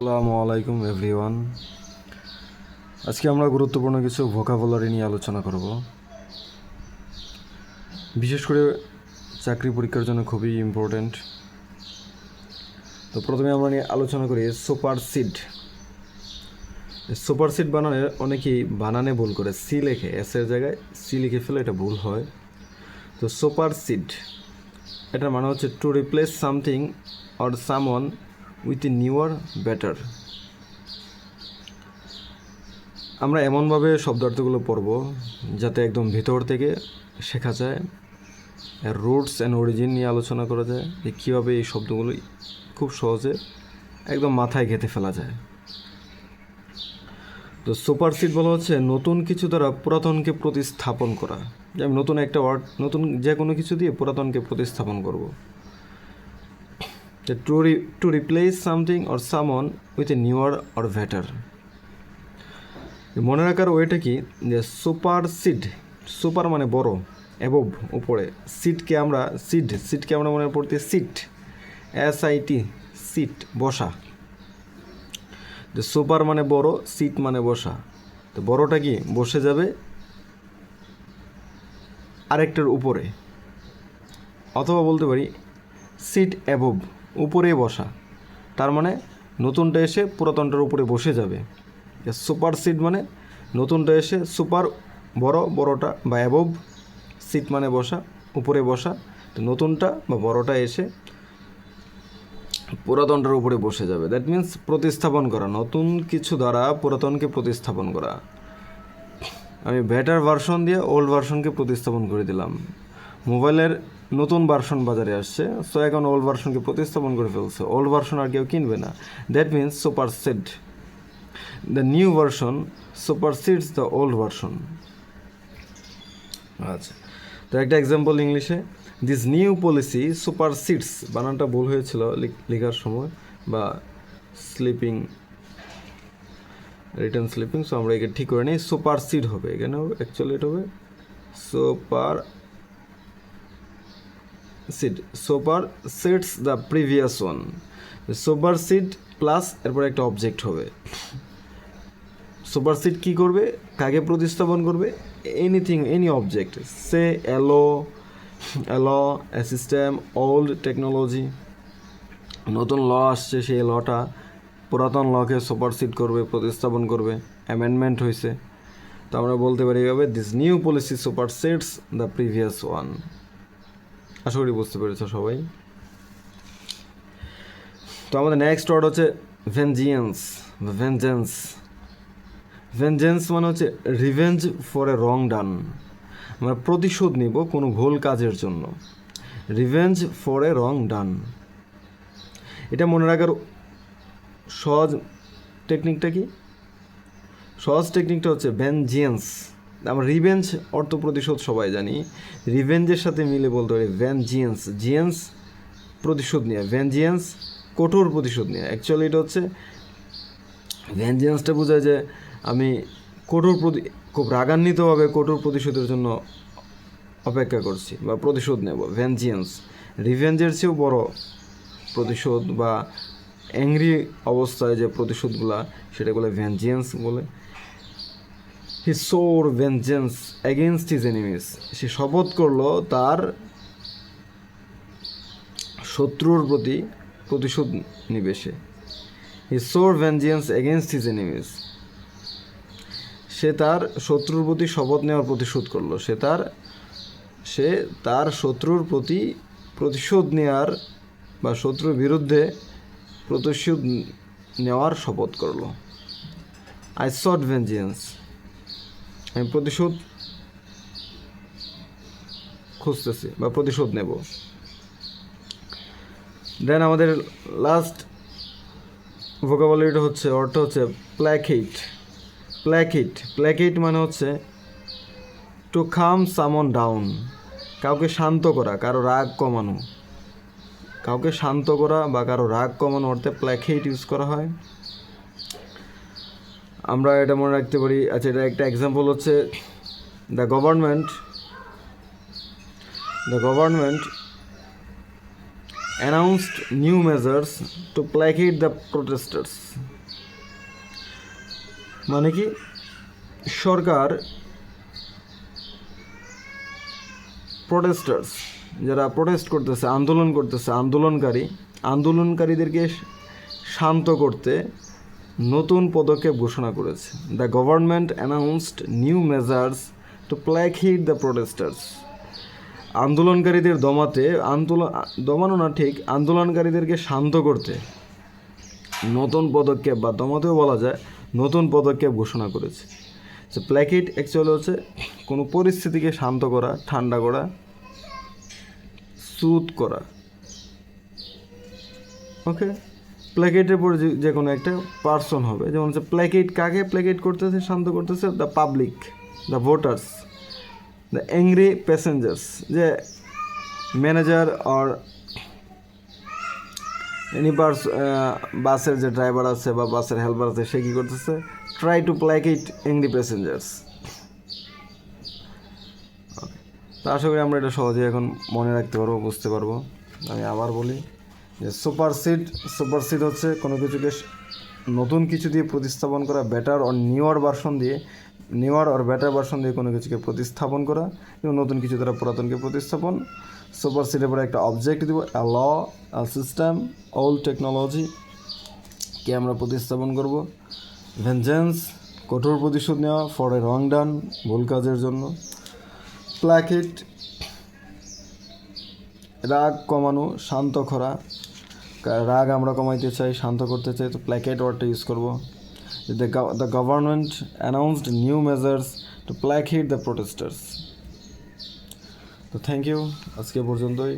আসসালামু আলাইকুম এভরিওয়ান। আজকে আমরা গুরুত্বপূর্ণ কিছু ভোকাবুলারি নিয়ে আলোচনা করব। বিশেষ করে চাকরি পরীক্ষার জন্য খুবই ইম্পর্ট্যান্ট। তো প্রথমে আমরা নিয়ে আলোচনা করি সুপারসিড। সুপারসিড বানানে অনেকেই বানানে ভুল করে, সি লেখে, এস এর জায়গায় সি লিখে ফেলে, এটা ভুল হয়। তো সুপারসিড এটার মানে হচ্ছে to replace something or someone with a newer better. আমরা এমনভাবে শব্দার্থগুলো পড়ব যাতে একদম ভিতর থেকে শেখা যায়, এর রুটস অ্যান্ড অরিজিন নিয়ে আলোচনা করা যায়, যে কীভাবে এই শব্দগুলো খুব সহজে একদম মাথায় গেঁথে ফেলা যায়। তো সুপারসিড বলা হচ্ছে নতুন কিছু দ্বারা পুরাতনকে প্রতিস্থাপন করা। যে আমি নতুন একটা ওয়ার্ড, নতুন যে কোনো কিছু দিয়ে পুরাতনকে প্রতিস্থাপন করব। To replace something or someone with a newer or better. মনে রাখার ওয়েটা কি, যে সুপারসিড, সুপার মানে বড়, অ্যাবভ উপরে, সিটকে আমরা মনে পড়তে সিট, SIT, সিট বসা। যে সুপার মানে বড়, সিট মানে বসা। তো বড়টা কি বসে যাবে আরেকটার উপরে, অথবা বলতে পারি সিট অ্যাবভ, উপরে বসা। তার মানে নতুনটা এসে পুরাতনটার উপরে বসে যাবে। সুপার সিট মানে নতুনটা এসে সুপার বড়টা বা অ্যাবভ, সিট মানে বসা, উপরে বসা। তো নতুনটা বা বড়টা এসে পুরাতনটার উপরে বসে যাবে। দ্যাট মিন্স প্রতিস্থাপন করা, নতুন কিছু দ্বারা পুরাতনকে প্রতিস্থাপন করা। আমি বেটার ভার্সন দিয়ে ওল্ড ভার্সনকে প্রতিস্থাপন করে দিলাম। মোবাইলের নতুন ভার্সন বাজারে আসছে, সো এখন ওল্ড ভার্সনকে প্রতিস্থাপন করে ফেলছে, ওল্ড ভার্সন আর কেউ কিনবে না। That means supersede, the new version supersedes the old version. আচ্ছা, তো একটা এক্সাম্পল ইংলিশে, দিস নিউ পলিসি সুপারসিডস, বানানটা ভুল হয়েছিল লেখার সময়, বা স্লিপিং, রিটার্ন স্লিপিং, সো আমরা একে ঠিক করে নিই, সুপারসিড হবে এখানে, অ্যাকচুয়ালি এটা হবে supersedes the previous one. Supersede plus এরপর একটা অবজেক্ট হবে। সুপারসিড কী করবে, কাকে প্রতিস্থাপন করবে, anything, any object, say a system, old technology. নতুন ল আসছে, সেই লটা পুরাতন লকে সুপারসিড করবে, প্রতিস্থাপন করবে, অ্যামেন্ডমেন্ট হয়েছে। তো আমরা বলতে পারি এভাবে, this new policy supersedes the previous one. আশা করি বুঝতে পেরেছ সবাই। তো আমাদের নেক্সট ওয়ার্ড হচ্ছে ভেঞ্জেন্স মানে হচ্ছে রিভেঞ্জ ফর এ রং ডান। আমরা প্রতিশোধ নিব কোনো ভুল কাজের জন্য। রিভেঞ্জ ফর এ রং ডান, এটা মনে রাখার সহজ টেকনিকটা কি? সহজ টেকনিকটা হচ্ছে ভেঞ্জিয়েন্স। আমরা রিভেঞ্জ অর্থ প্রতিশোধ সবাই জানি, রিভেঞ্জের সাথে মিলে বলতে পারি জিয়েন্স প্রতিশোধ নেওয়া, ভেঞ্জিয়েন্স কঠোর প্রতিশোধ নেওয়া। অ্যাকচুয়ালি এটা হচ্ছে ভেঞ্জিয়েন্সটা বোঝায় যে আমি খুব রাগান্বিতভাবে কঠোর প্রতিশোধের জন্য অপেক্ষা করছি বা প্রতিশোধ নেব, ভেঞ্জিয়েন্স। রিভেঞ্জের চেয়েও বড় প্রতিশোধ বা অ্যাংরি অবস্থায় যে প্রতিশোধগুলা, সেটাগুলো ভেঞ্জিয়েন্স বলে। হি সোর ভেঞ্জেন্স এগেনস্ট হিজ এনিমিস, সে শপথ করলো তার শত্রুর প্রতি প্রতিশোধ নিবে সে। হি সোর ভেঞ্জিয়েন্স এগেনস্ট হিজ এনিমিস, সে তার শত্রুর প্রতি শপথ নেওয়ার প্রতিশোধ করলো, সে তার শত্রুর প্রতি প্রতিশোধ নেওয়ার বা শত্রুর বিরুদ্ধে প্রতিশোধ নেওয়ার শপথ করলো। আই সট ভেঞ্জিয়েন্স, আমি প্রতিশোধ খুঁজতেছি বা প্রতিশোধ নেব। দেন আমাদের লাস্ট ভোকাবুলারিটা হচ্ছে, অর্থ হচ্ছে প্ল্যাকেট মানে হচ্ছে টু কাম সামন ডাউন, কাউকে শান্ত করা, কারো রাগ কমানো। কাউকে শান্ত করা বা কারো রাগ কমানো অর্থে প্ল্যাকেট ইউজ করা হয়। আমরা এটা মনে রাখতে পারি। আচ্ছা, এটা একটা এক্সাম্পল হচ্ছে, the government announced new measures to placate the protesters. মানে কি সরকার প্রোটেস্টার্স যারা প্রোটেস্ট করতেছে আন্দোলন করতেছে আন্দোলনকারীদেরকে শান্ত করতে নতুন পদক্ষেপ ঘোষণা করেছে। The government announced new measures two placate the protesters. আন্দোলনকারীদের দমানো না ঠিক, আন্দোলনকারীদেরকে শান্ত করতে নতুন পদক্ষেপ বা দমাতেও বলা যায় নতুন পদক্ষেপ ঘোষণা করেছে। সে প্ল্যাকেট অ্যাকচুয়ালি হচ্ছে কোনো পরিস্থিতিকে শান্ত করা, ঠান্ডা করা, সুদ করা। ওকে, প্ল্যাকেটের পরে যে কোনো একটা পার্সন হবে, যেমন হচ্ছে প্ল্যাকেট কাকে প্ল্যাকেট করতেছে, শান্ত করতেছে? The public, the voters, the angry passengers. যে ম্যানেজার অর এনি বাসের যে ড্রাইভার আছে বা বাসের হেল্পার আছে, সে কী করতেছে? Try to placate angry passengers. Okay, তো আশা করি আমরা এটা সহজেই এখন মনে রাখতে পারবো, বুঝতে পারবো। আমি আবার বলি যে সুপারসিড হচ্ছে কোনো কিছুকে নতুন কিছু দিয়ে প্রতিস্থাপন করা, বেটার অর নিউয়ার ভার্সন দিয়ে কোনো কিছুকে প্রতিস্থাপন করা, এবং নতুন কিছু দ্বারা পুরাতনকে প্রতিস্থাপন। সুপারসিডের পরে একটা অবজেক্ট দিব, আ ল, আ সিস্টেম, ওল্ড টেকনোলজিকে আমরা প্রতিস্থাপন করব। ভেঞ্জেন্স, কঠোর প্রতিশোধ নেওয়া, ফর এ রং ডান, ভুল কাজের জন্য। প্ল্যাকেট, রাগ কমানো, শান্ত করা, রাগ আমরা কমাইতে চাই, শান্ত করতে চাই, তো প্ল্যাকেট ওয়ার্ডটা ইউজ করব। The government announced new measures two placate the protesters. তো থ্যাংক ইউ, আজকে পর্যন্তই।